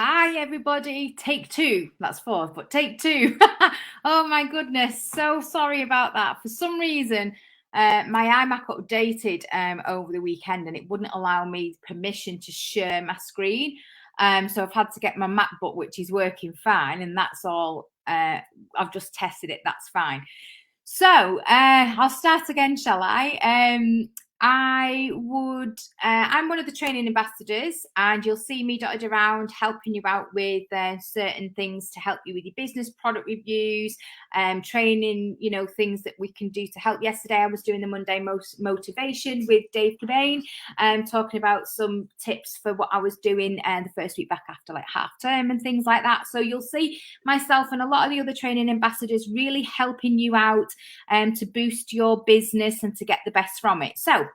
Hi, everybody. Take two. That's four, but take two. Oh, my goodness. So sorry about that. For some reason, my iMac updated over the weekend and it wouldn't allow me permission to share my screen. So I've had to get my MacBook, which is working fine. And that's all. I've just tested it. That's fine. So I'll start again, shall I? I'm one of the training ambassadors, and you'll see me dotted around helping you out with certain things to help you with your business, product reviews, training, things that we can do to help. Yesterday, I was doing the Monday motivation with Dave Cobain, talking about some tips for what I was doing the first week back after like half term and things like that. So you'll see myself and a lot of the other training ambassadors really helping you out to boost your business and to get the best from it. So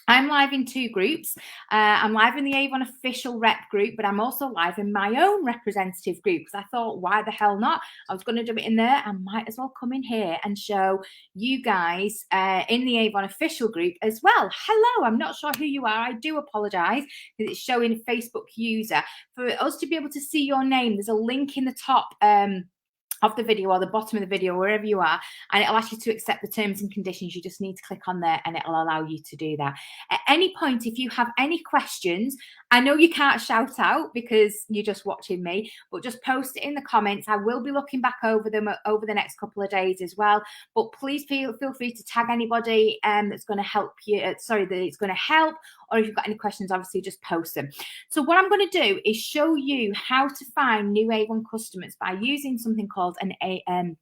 I'm live in two groups. I'm live in the Avon official rep group, but I'm also live in my own representative group because I thought, why the hell not? I was going to do it in there. I might as well come in here and show you guys in the Avon official group as well. Hello, I'm not sure who you are. I do apologize because it's showing Facebook user. For us to be able to see your name, there's a link in the top of the video or the bottom of the video, wherever you are, and it'll ask you to accept the terms and conditions. You just need to click on there and it'll allow you to do that. At any point, if you have any questions, I know you can't shout out because you're just watching me, but just post it in the comments. I will be looking back over them over the next couple of days as well. But please feel free to tag anybody that's going to help you. That it's going to help. Or if you've got any questions, obviously just post them. So what I'm going to do is show you how to find new Avon customers by using something called an Avon.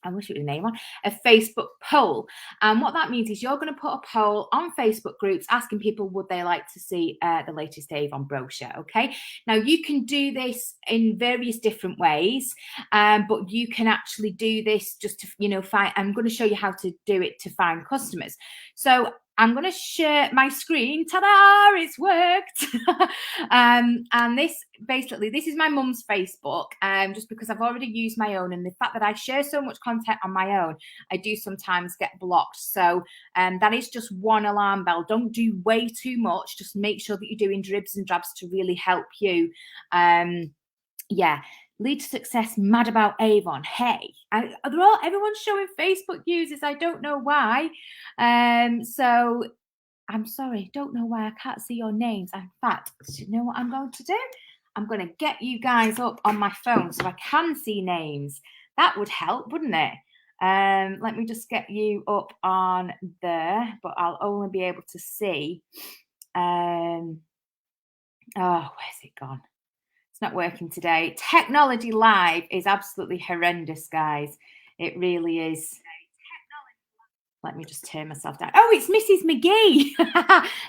I wish it was an Avon, a Facebook poll. And what that means is you're going to put a poll on Facebook groups asking people would they like to see the latest Avon brochure. Okay. Now you can do this in various different ways, but you can actually do this just to, find. I'm going to show you how to do it to find customers. So I'm going to share my screen. Ta-da! It's worked. And this is my mum's Facebook, just because I've already used my own. And the fact that I share so much content on my own, I do sometimes get blocked. So that is just one alarm bell. Don't do way too much. Just make sure that you're doing dribs and drabs to really help you. Lead to success, mad about Avon. Hey, everyone's showing Facebook users. I don't know why. So I'm sorry, don't know why I can't see your names. In fact, you know what I'm going to do? I'm going to get you guys up on my phone so I can see names. That would help, wouldn't it? Let me just get you up on there, but I'll only be able to see. Where's it gone? It's not working today. Technology live is absolutely horrendous, guys. It really is. Let me just turn myself down. Oh, it's Mrs. McGee.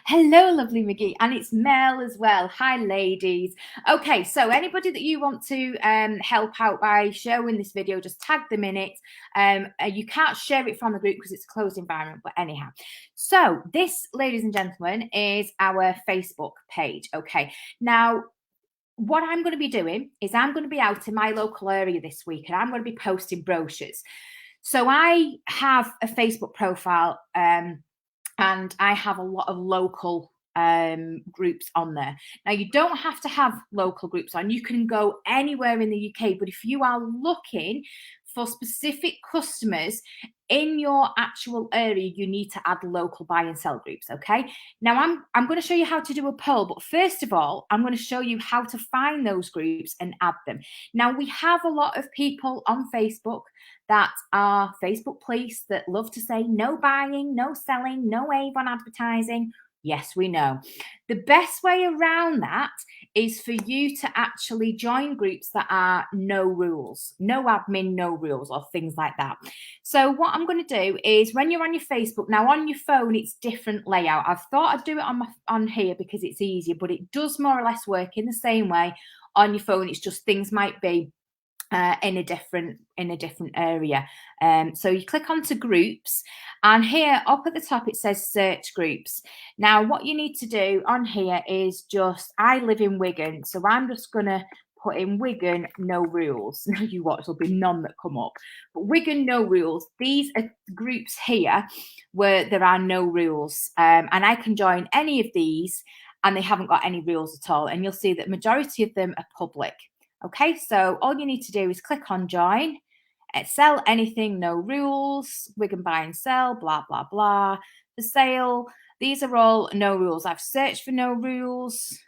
Hello, lovely McGee. And it's Mel as well. Hi, ladies. Okay, so anybody that you want to help out by showing this video, just tag them in it. You can't share it from the group because it's a closed environment, but anyhow. So this, ladies and gentlemen, is our Facebook page. Okay, now, what I'm going to be doing is I'm going to be out in my local area this week and I'm going to be posting brochures. So I have a Facebook profile and I have a lot of local groups on there. Now, you don't have to have local groups on. You can go anywhere in the UK, but if you are looking for specific customers in your actual area, you need to add local buy and sell groups. Okay. Now I'm going to show you how to do a poll, but first of all, I'm going to show you how to find those groups and add them. Now, we have a lot of people on Facebook that are Facebook police that love to say no buying, no selling, no Avon advertising. Yes, we know. The best way around that is for you to actually join groups that are no rules, no admin, no rules, or things like that. So what I'm going to do is when you're on your Facebook, now on your phone, it's different layout. I've thought I'd do it on here because it's easier, but it does more or less work in the same way on your phone. It's just things might be in a different area. So you click onto groups and here up at the top it says search groups. Now what you need to do on here is just, I live in Wigan, so I'm just gonna put in Wigan no rules. Now you watch, there'll be none that come up, but Wigan no rules. These are groups here where there are no rules, and I can join any of these and they haven't got any rules at all. And you'll see that majority of them are public. Okay, so all you need to do is click on join. Sell anything, no rules. Wigan buy and sell, blah, blah, blah. For sale, these are all no rules. I've searched for no rules.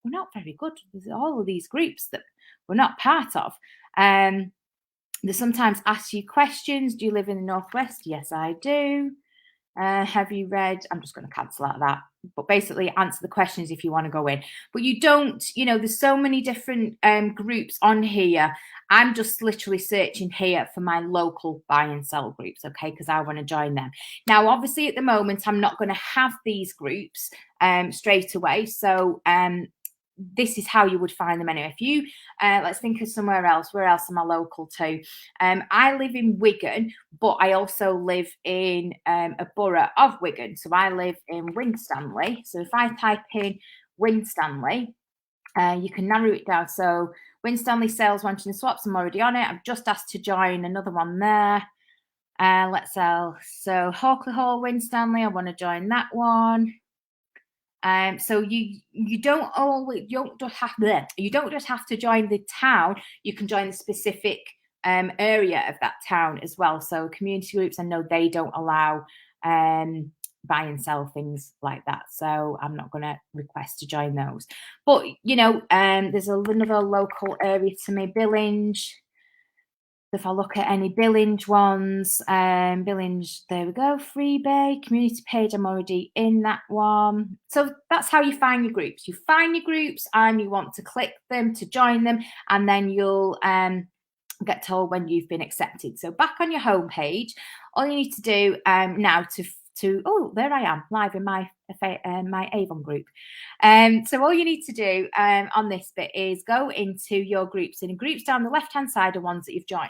We're not very good with all of these groups that we're not part of. They sometimes ask you questions. Do you live in the Northwest? Yes, I do. Have you read? I'm just going to cancel out that. But basically answer the questions if you want to go in. But you don't, there's so many different groups on here. I'm just literally searching here for my local buy and sell groups, okay, because I want to join them. Now, obviously, at the moment, I'm not going to have these groups straight away. So this is how you would find them anyway. If you, let's think of somewhere else. Where else am I local to? I live in Wigan, but I also live in a borough of Wigan. So I live in Winstanley. So if I type in Winstanley, you can narrow it down. So Winstanley sales, wanting swaps, I'm already on it. I've just asked to join another one there. Let's sell. So Hawkley Hall, Winstanley, I want to join that one. So you don't just have to join the town. You can join the specific area of that town as well. So community groups, I know they don't allow buy and sell things like that. So I'm not going to request to join those. But there's another local area to me, Billinge. If I look at any Billinge ones, Billinge, there we go, Freebay, community page, I'm already in that one. So that's how you find your groups. You find your groups and you want to click them to join them, and then you'll get told when you've been accepted. So back on your home page, all you need to do now oh, there I am, live in my Avon group. So all you need to do on this bit is go into your groups, and groups down the left-hand side are ones that you've joined.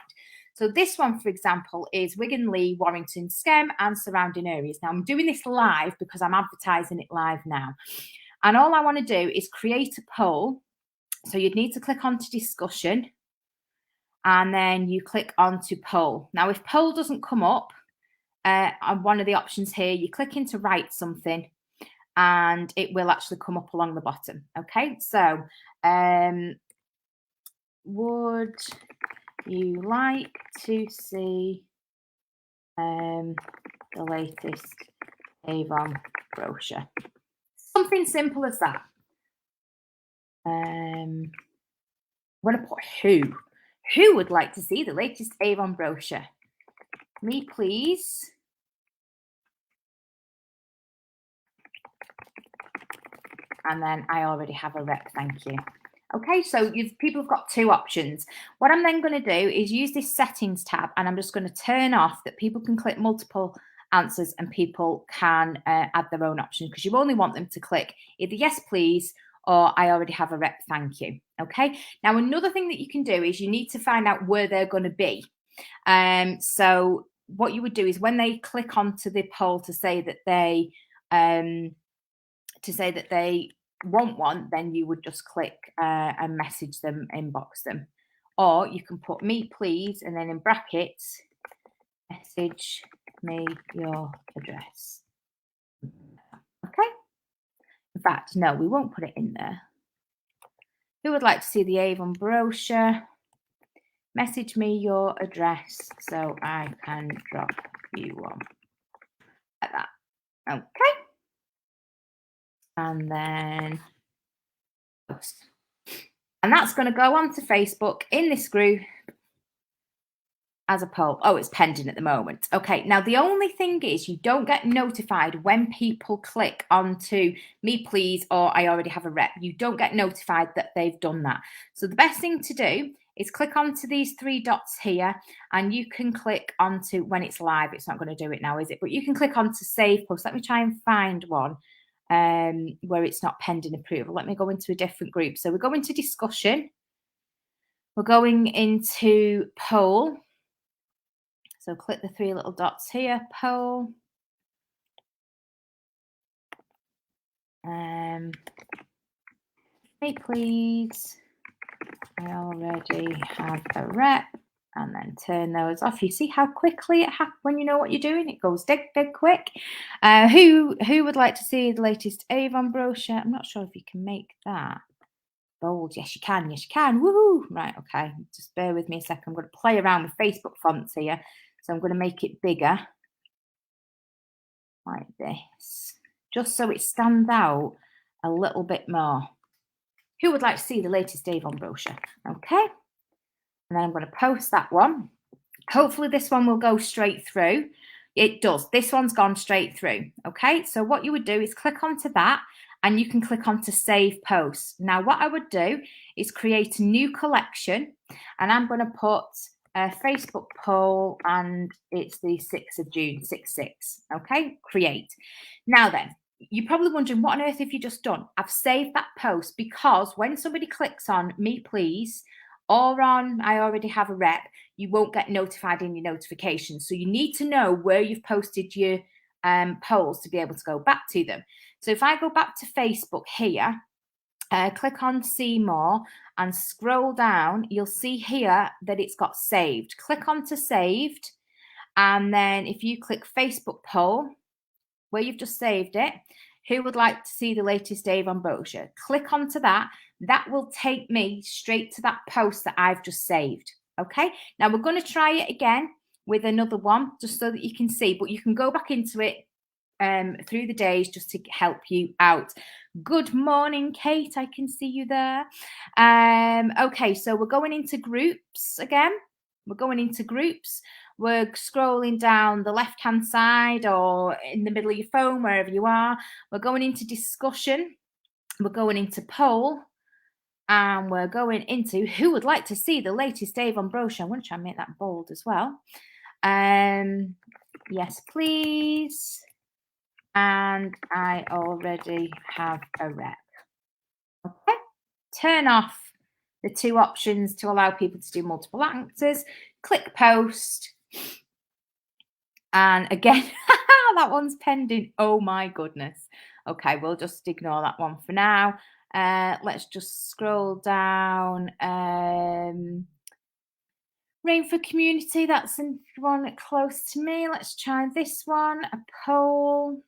So this one, for example, is Wigan, Lee, Warrington, Skem, and surrounding areas. Now, I'm doing this live because I'm advertising it live now. And all I want to do is create a poll. So you'd need to click onto discussion, and then you click onto poll. Now, if poll doesn't come up, on one of the options here, you click into write something and it will actually come up along the bottom. Okay, so would you like to see the latest Avon brochure? Something simple as that. I'm going to put who. Who would like to see the latest Avon brochure? Me, please. And then I already have a rep, thank you. Okay, so people have got two options. What I'm then going to do is use this settings tab, and I'm just going to turn off that people can click multiple answers and people can add their own options, because you only want them to click either yes, please, or I already have a rep, thank you. Okay, now another thing that you can do is you need to find out where they're going to be. So what you would do is when they click onto the poll to say that they want one, then you would just click and message them, inbox them. Or you can put me, please, and then in brackets, message me your address. Okay. In fact, no, we won't put it in there. Who would like to see the Avon brochure? Message me your address so I can drop you one. Like that. Okay. And then post. And that's going to go onto Facebook in this group as a poll. Oh, it's pending at the moment. Okay, now the only thing is you don't get notified when people click onto me, please, or I already have a rep. You don't get notified that they've done that. So the best thing to do is click onto these three dots here, and you can click onto when it's live. It's not going to do it now, is it? But you can click onto save post. Let me try and find one where it's not pending approval. Let me go into a different group. So we're going to discussion. We're going into poll. So click the three little dots here, poll. Me, please. I already have a rep. and then turn those off. You see how quickly it happens when you know what you're doing? It goes dead quick. Who would like to see the latest Avon brochure? I'm not sure if you can make that bold. Yes, you can. Yes, you can. Woohoo! Right, okay. Just bear with me a second. I'm going to play around with Facebook fonts here. So I'm going to make it bigger like this, just so it stands out a little bit more. Who would like to see the latest Avon brochure? Okay. And then I'm going to post that one. Hopefully this one will go straight through. It does. This one's gone straight through. Okay. So what you would do is click onto that and you can click onto save post. Now what I would do is create a new collection and I'm going to put a Facebook poll and it's the 6th of June, 6/6. Okay. Create. Now then, you're probably wondering what on earth have you just done? I've saved that post because when somebody clicks on me please or on I already have a rep, you won't get notified in your notifications. So you need to know where you've posted your polls to be able to go back to them. So if I go back to Facebook here, click on see more and scroll down, you'll see here that it's got saved. Click on to saved. And then if you click Facebook poll, where you've just saved it, who would like to see the latest Avon brochure? Click onto that. That will take me straight to that post that I've just saved. Okay, now we're going to try it again with another one just so that you can see, but you can go back into it through the days just to help you out. Good morning, Kate. I can see you there. Okay, so we're going into groups again. We're going into groups. We're scrolling down the left-hand side or in the middle of your phone, wherever you are. We're going into discussion. We're going into poll. And we're going into who would like to see the latest Avon brochure. I'm going to try and make that bold as well. Yes, please. And I already have a rep. Okay. Turn off the two options to allow people to do multiple answers. Click post. And again, that one's pending. Oh my goodness. Okay, we'll just ignore that one for now. Let's just scroll down. Rainford Community, that's the one close to me. Let's try this one, a poll.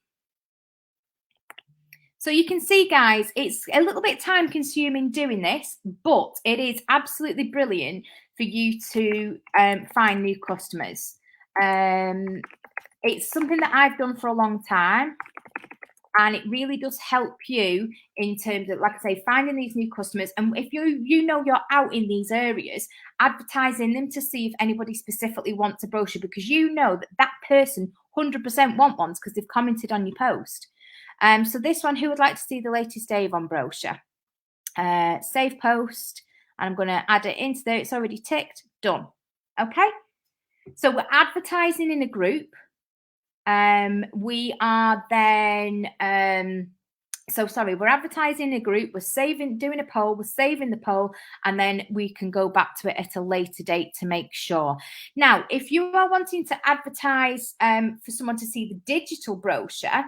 So you can see, guys, it's a little bit time consuming doing this, but it is absolutely brilliant for you to find new customers. It's something that I've done for a long time. And it really does help you in terms of, like I say, finding these new customers. And if you know you're out in these areas, advertising them to see if anybody specifically wants a brochure, because you know that that person 100% want ones because they've commented on your post. So this one, who would like to see the latest Avon brochure? Save post. And I'm going to add it into there. It's already ticked. Done. Okay. So we're advertising in a group. We are then, we're advertising a group, we're doing a poll, we're saving the poll, and then we can go back to it at a later date to make sure. Now, if you are wanting to advertise for someone to see the digital brochure,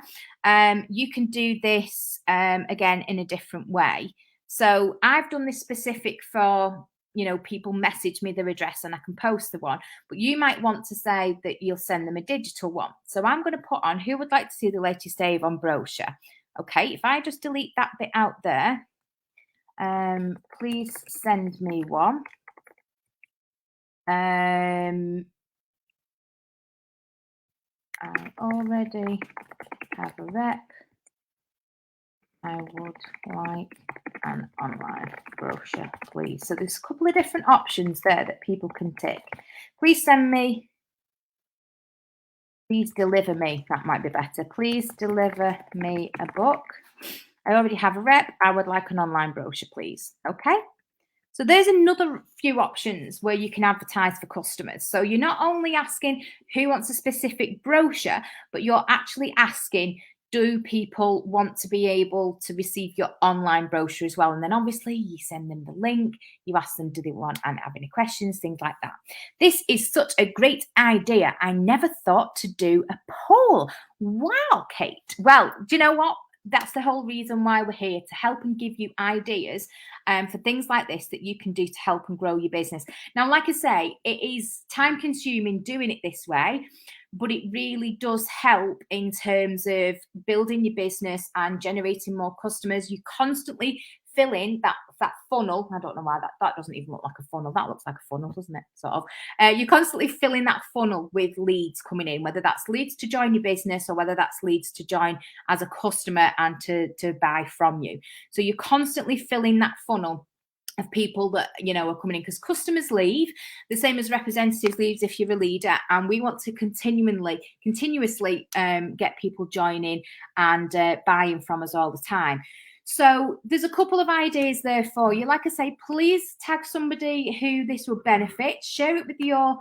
you can do this again in a different way. So I've done this specific for, you know, people message me their address and I can post the one, but you might want to say that you'll send them a digital one. So I'm going to put on who would like to see the latest Avon brochure. Okay, if I just delete that bit out there, please send me one. I already have a rep. I would like an online brochure, please. So there's a couple of different options there that people can tick. Please send me. Please deliver me. That might be better. Please deliver me a book. I already have a rep. I would like an online brochure, please. Okay. So there's another few options where you can advertise for customers. So you're not only asking who wants a specific brochure, but you're actually asking, do people want to be able to receive your online brochure as well? And then obviously you send them the link, you ask them, do they want and have any questions, things like that. This is such a great idea. I never thought to do a poll. Wow, Kate. Well, do you know what? that's the whole reason why we're here, to help and give you ideas for things like this that you can do to help and grow your business. Now, like I say, it is time consuming doing it this way, but it really does help in terms of building your business and generating more customers. You constantly fill in that funnel. I don't know why that doesn't even look like a funnel. That looks like a funnel, doesn't it? Sort of. You're constantly filling that funnel with leads coming in, whether that's leads to join your business or whether that's leads to join as a customer and to buy from you. So you're constantly filling that funnel of people that are coming in, because customers leave the same as representatives leaves if you're a leader, and we want to continuously get people joining and buying from us all the time. So there's a couple of ideas there for you. Like I say, please tag somebody who this will benefit. Share it with your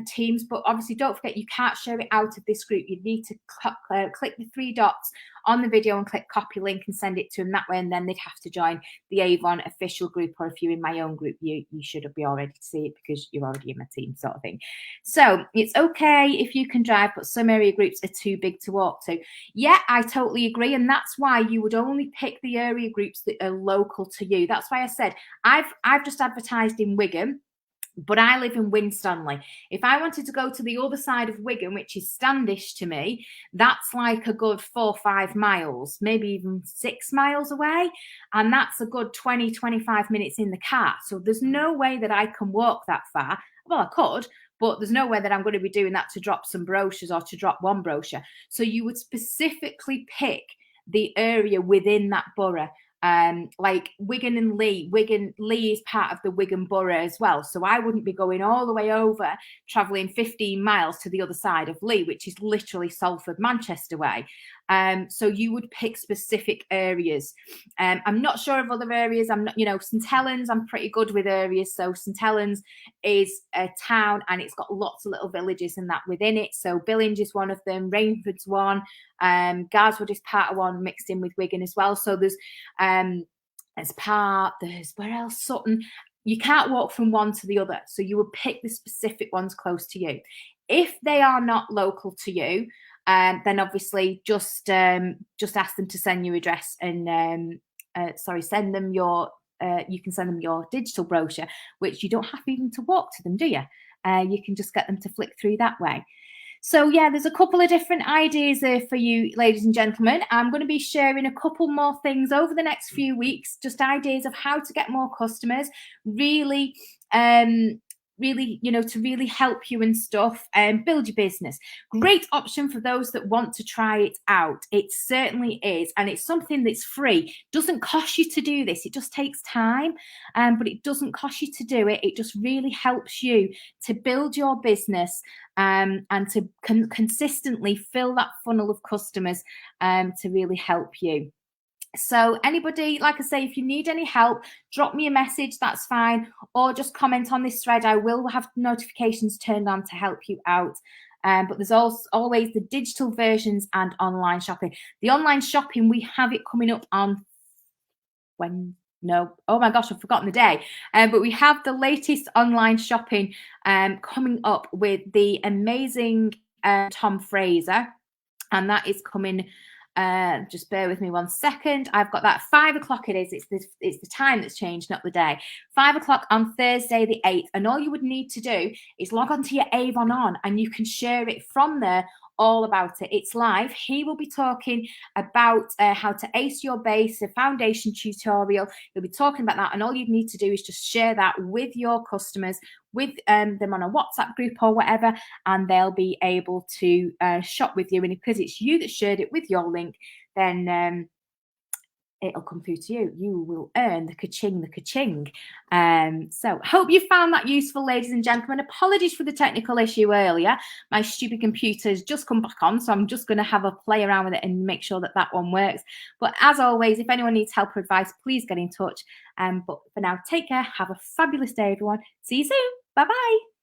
teams, but obviously don't forget, you can't share it out of this group. You need to click the 3 dots on the video and click copy link and send it to them that way, and then they'd have to join the Avon official group, or if you're in my own group, you should be already to see it because you're already in my team, sort of thing. So it's okay if you can drive, but some area groups are too big to walk to. Yeah, I totally agree, and that's why you would only pick the area groups that are local to you. That's why I said I've just advertised in Wigan, but I live in Winstanley. If I wanted to go to the other side of Wigan, which is Standish to me, that's like a good 4 or 5 miles, maybe even 6 miles away. And that's a good 20, 25 minutes in the car. So there's no way that I can walk that far. Well, I could, but there's no way that I'm going to be doing that to drop some brochures or to drop one brochure. So you would specifically pick the area within that borough. Like Wigan and Lee. Lee is part of the Wigan borough as well. So I wouldn't be going all the way over, traveling 15 miles to the other side of Lee, which is literally Salford, Manchester way. So you would pick specific areas. I'm not sure of other areas. I'm not, St Helens, I'm pretty good with areas. So St Helens is a town and it's got lots of little villages and that within it. So Billinge is one of them, Rainford's one, Garswood is part of one, mixed in with Wigan as well. So there's where else? Sutton. You can't walk from one to the other. So you would pick the specific ones close to you. If they are not local to you, then obviously just ask them to send your address and send them your you can send them your digital brochure, which you don't have even to walk to them, do you? You can just get them to flick through that way. So yeah, there's a couple of different ideas there for you, ladies and gentlemen. I'm going to be sharing a couple more things over the next few weeks, just ideas of how to get more customers, really, to really help you and stuff and build your business. Great option for those that want to try it out. It certainly is. And it's something that's free. Doesn't cost you to do this. It just takes time, but it doesn't cost you to do it. It just really helps you to build your business and to consistently fill that funnel of customers to really help you. So anybody, like I say, if you need any help, drop me a message, that's fine, or just comment on this thread. I will have notifications turned on to help you out. But there's also always the digital versions and online shopping. The online shopping, we have it coming up on oh my gosh, I've forgotten the day. But we have the latest online shopping coming up with the amazing Tom Fraser, and that is coming. Just bear with me 1 second. I've got that 5 o'clock. It is. It's the time that's changed, not the day. 5 o'clock on Thursday the 8th. And all you would need to do is log on to your Avon On, and you can share it from there. All about it. It's live. He will be talking about how to ace your base, a foundation tutorial. He'll be talking about that, and all you need to do is just share that with your customers, with them on a WhatsApp group or whatever, and they'll be able to shop with you. And because it's you that shared it with your link, then it'll come through to you. You will earn the ka-ching. So hope you found that useful, ladies and gentlemen. Apologies for the technical issue earlier. My stupid computer has just come back on, so I'm just going to have a play around with it and make sure that that one works. But as always, if anyone needs help or advice, please get in touch. But for now, take care. Have a fabulous day, everyone. See you soon. Bye-bye.